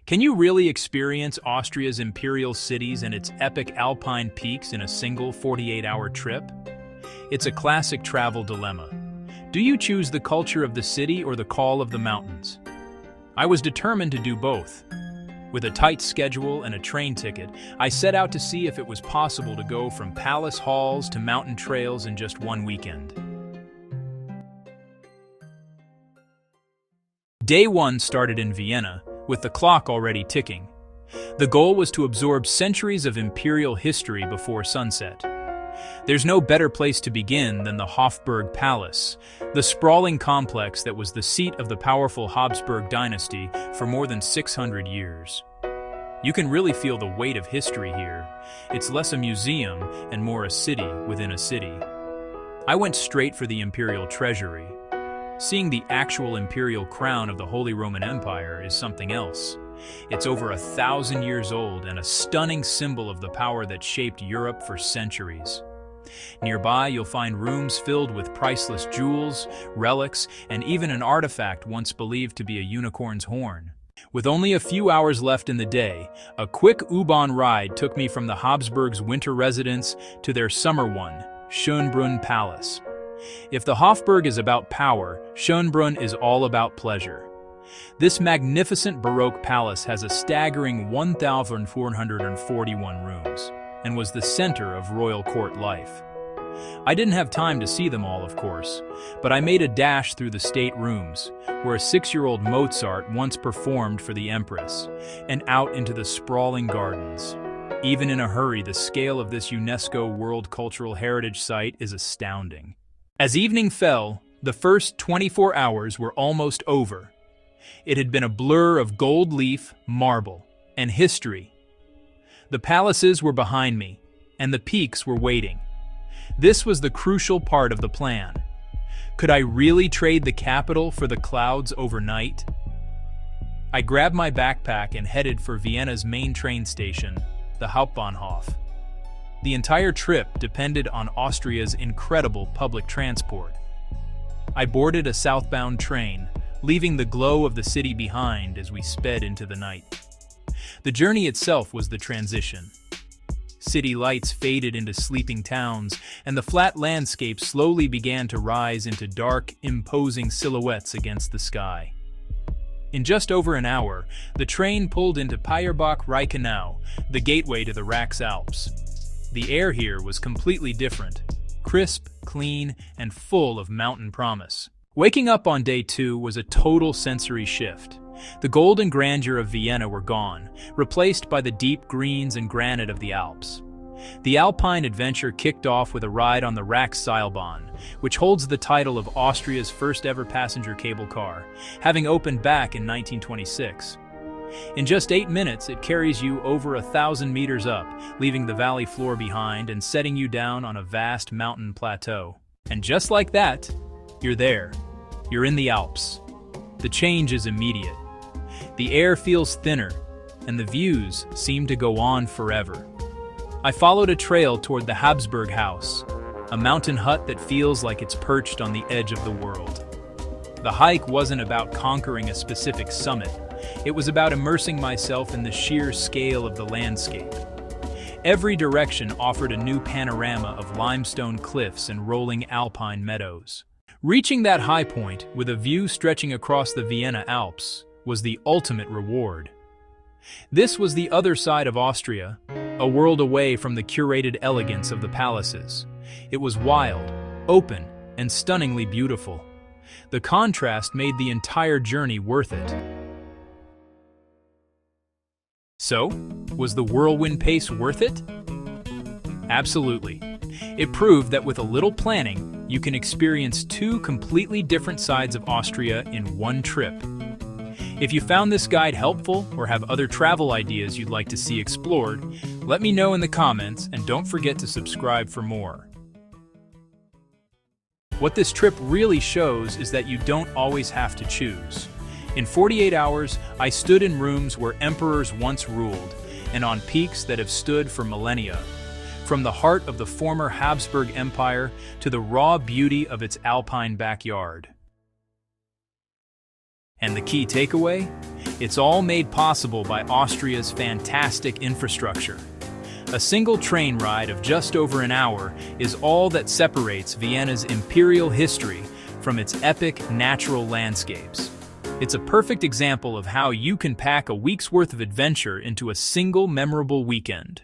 Can you really experience Austria's imperial cities and its epic alpine peaks in a single 48-hour trip? It's a classic travel dilemma. Do you choose the culture of the city or the call of the mountains? I was determined to do both. With a tight schedule and a train ticket, I set out to see if it was possible to go from palace halls to mountain trails in just one weekend. Day one started in Vienna, with the clock already ticking. The goal was to absorb centuries of imperial history before sunset. There's no better place to begin than the Hofburg Palace, the sprawling complex that was the seat of the powerful Habsburg dynasty for more than 600 years. You can really feel the weight of history here. It's less a museum and more a city within a city. I went straight for the Imperial Treasury. Seeing the actual imperial crown of the Holy Roman Empire is something else. It's over 1,000 years old and a stunning symbol of the power that shaped Europe for centuries. Nearby, you'll find rooms filled with priceless jewels, relics, and even an artifact once believed to be a unicorn's horn. With only a few hours left in the day, a quick U-Bahn ride took me from the Habsburgs' winter residence to their summer one, Schönbrunn Palace. If the Hofburg is about power, Schönbrunn is all about pleasure. This magnificent baroque palace has a staggering 1,441 rooms and was the center of royal court life. I didn't have time to see them all, of course, but I made a dash through the state rooms, where a 6-year-old Mozart once performed for the empress, and out into the sprawling gardens. Even in a hurry, the scale of this UNESCO World Cultural Heritage site is astounding. As evening fell, the first 24 hours were almost over. It had been a blur of gold leaf, marble, and history. The palaces were behind me, and the peaks were waiting. This was the crucial part of the plan. Could I really trade the capital for the clouds overnight? I grabbed my backpack and headed for Vienna's main train station, the Hauptbahnhof. The entire trip depended on Austria's incredible public transport. I boarded a southbound train, leaving the glow of the city behind as we sped into the night. The journey itself was the transition. City lights faded into sleeping towns, and the flat landscape slowly began to rise into dark, imposing silhouettes against the sky. In just over an hour, the train pulled into Reichenau, the gateway to the Rax Alps. The air here was completely different, crisp, clean, and full of mountain promise. Waking up on day 2 was a total sensory shift. The golden grandeur of Vienna were gone, replaced by the deep greens and granite of the Alps. The Alpine adventure kicked off with a ride on the Raxseilbahn, which holds the title of Austria's first ever passenger cable car, having opened back in 1926. In just 8 minutes, it carries you over 1,000 meters up, leaving the valley floor behind and setting you down on a vast mountain plateau. And just like that, you're there. You're in the Alps. The change is immediate. The air feels thinner, and the views seem to go on forever. I followed a trail toward the Habsburg house, a mountain hut that feels like it's perched on the edge of the world. The hike wasn't about conquering a specific summit. It was about immersing myself in the sheer scale of the landscape. Every direction offered a new panorama of limestone cliffs and rolling alpine meadows. Reaching that high point, with a view stretching across the Vienna Alps, was the ultimate reward. This was the other side of Austria, a world away from the curated elegance of the palaces. It was wild, open, and stunningly beautiful. The contrast made the entire journey worth it. So, was the whirlwind pace worth it? Absolutely. It proved that with a little planning, you can experience 2 completely different sides of Austria in one trip. If you found this guide helpful or have other travel ideas you'd like to see explored, let me know in the comments, and don't forget to subscribe for more. What this trip really shows is that you don't always have to choose. In 48 hours, I stood in rooms where emperors once ruled, and on peaks that have stood for millennia. From the heart of the former Habsburg Empire to the raw beauty of its alpine backyard. And the key takeaway? It's all made possible by Austria's fantastic infrastructure. A single train ride of just over an hour is all that separates Vienna's imperial history from its epic natural landscapes. It's a perfect example of how you can pack a week's worth of adventure into a single memorable weekend.